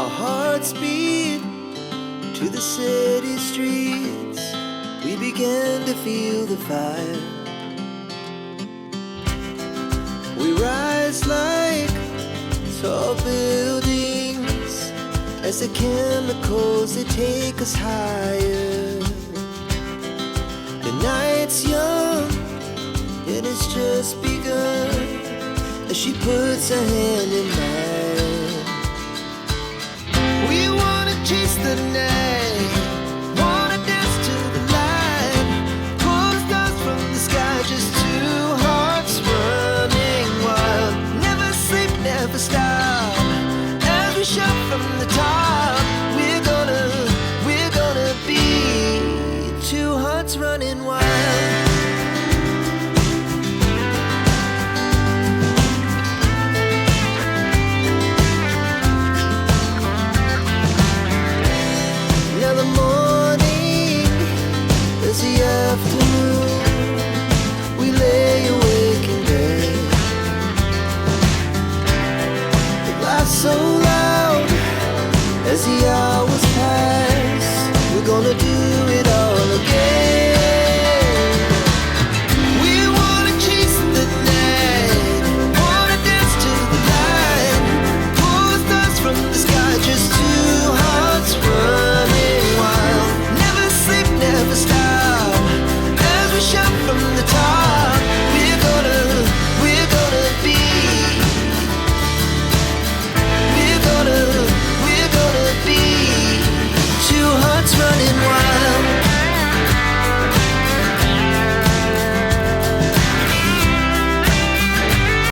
Our hearts beat to the city streets. We began to feel the fire. We rise like tall buildings as the chemicals, they take us higher. The night's young, it has just begun as she puts her hand in mine. We wanna chase the night, wanna dance to the light, pull the stars from the sky, just two hearts running wild. Never sleep, never stop, as we shout from the top. We're gonna be two hearts running wild. We lay awake in bed. It laughs so loud as the